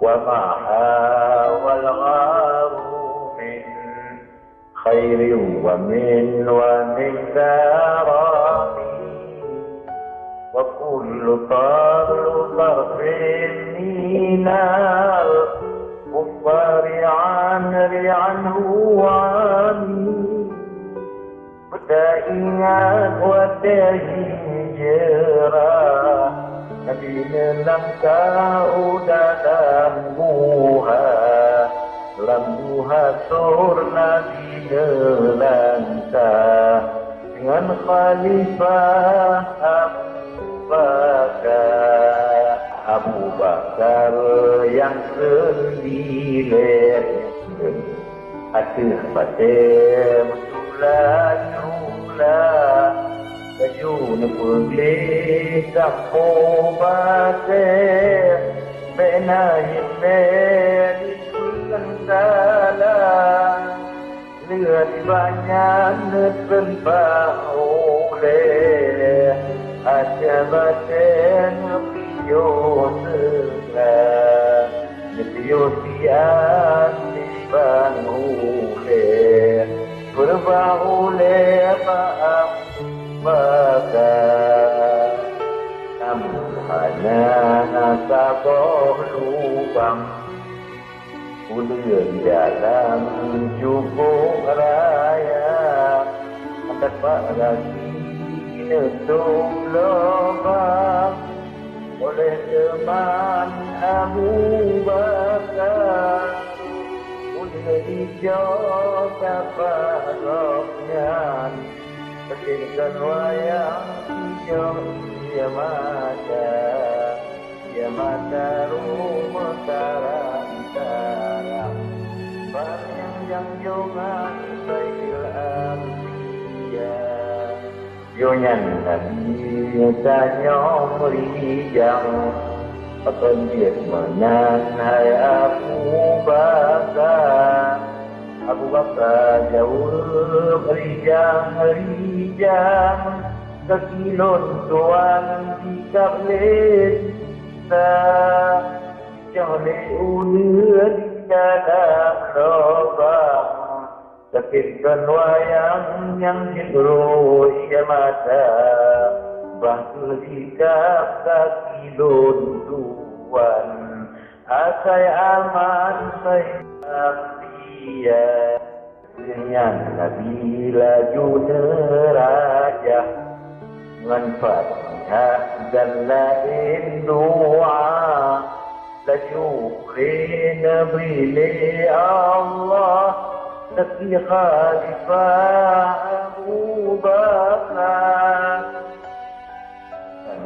وما والغار من خير ومن كرم وكل طرف من الكفار عنه عني Ingat wadahi jerah Nabi dalam kau dalam buha sur Nabi dalam dengan Khalifah Abu Bakar yang sembilan ada batem Kajun pergi Sapo batem Benahin di bulan salah Lihat banyak nesembah oleh Ada batem Piyo segera Piyo siap Dibang oleh Berbahuleh maaf maka namun hanya nasaboh lubang Ulian dalam jubung raya Mendapat lagi nutup lubang Oleh teman Abu Bakar Hijau kabaroknya Pekinkan wayang hijau Ia mata rumah tarang-tarang Banyak yang jongan Sayyidil Ambiya Yonyan Nabi tanya merijang Akan dia menan hai Abu Bakar Abu Bakar jauh rijang Sekilon tuan jika lesa Joleh ulir di dalam lubang Sakitkan wayang yang jengro ia mata Bangku sikap sekilon tuan Asai aman saya Dengan Nabi laju nerajah Manfaat dan lain doa Laju Nabi Allah Nabi Khalifah Abu Bakar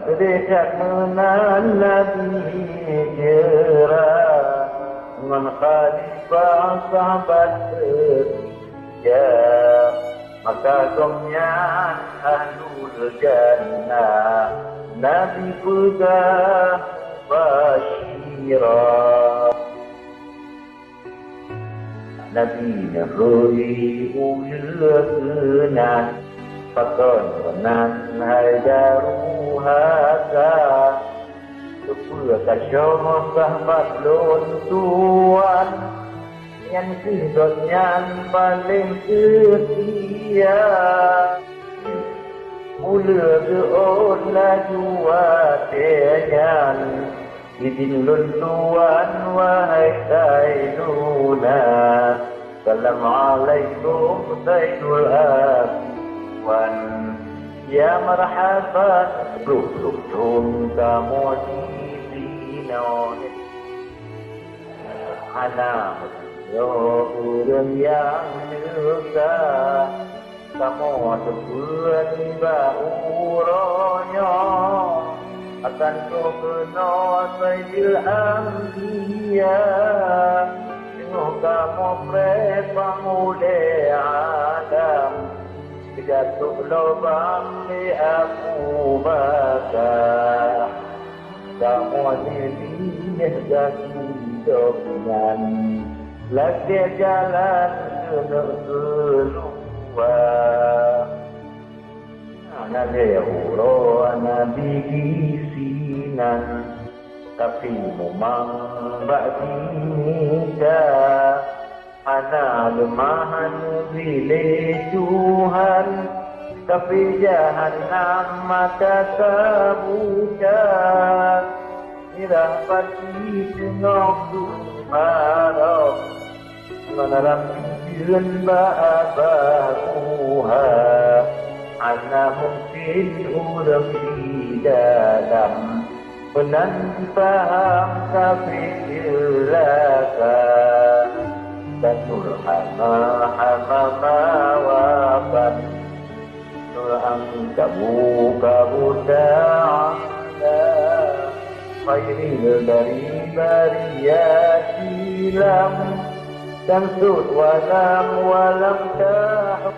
Dekat menan Nabi jerah Dengan Khalifah sahabat setia Maka komnya Ahlul Jannah Nabi pegang Bashirah Nabi nahuri ulurna Pakon wanan hadaruhaka Kepula kasyom sahabat lon tuan Yang sidotnya paling setia Mula geon laju wateyan Izin lon tuan wahai Sayyiduna Assalamualaikum Sayyidul Afwan Ya marhaban Ruh-ruh kamu di sini Anak Urun yang juga Kamu sebulan bauronya Akan kau kena Sayyidil Ambiya Tengok kamu prepang oleh Adam Jatuh lubang di Abu Bakar Kamu dirinya jatuh dengan Lagi jalan keluar Nabi Huro Nabi kisinan tapi memang ba'dika ana lemahan bila Tuhan tapi jahannam maka terbuka irah pagi tengok barok menerang pikiran ba'abahuha ana mungkin urang di dalam penanti faham kafir raka dan nurhama hamama wafan nurang kamu ta'ala khairil dari bariyat silam dan sud walam tahu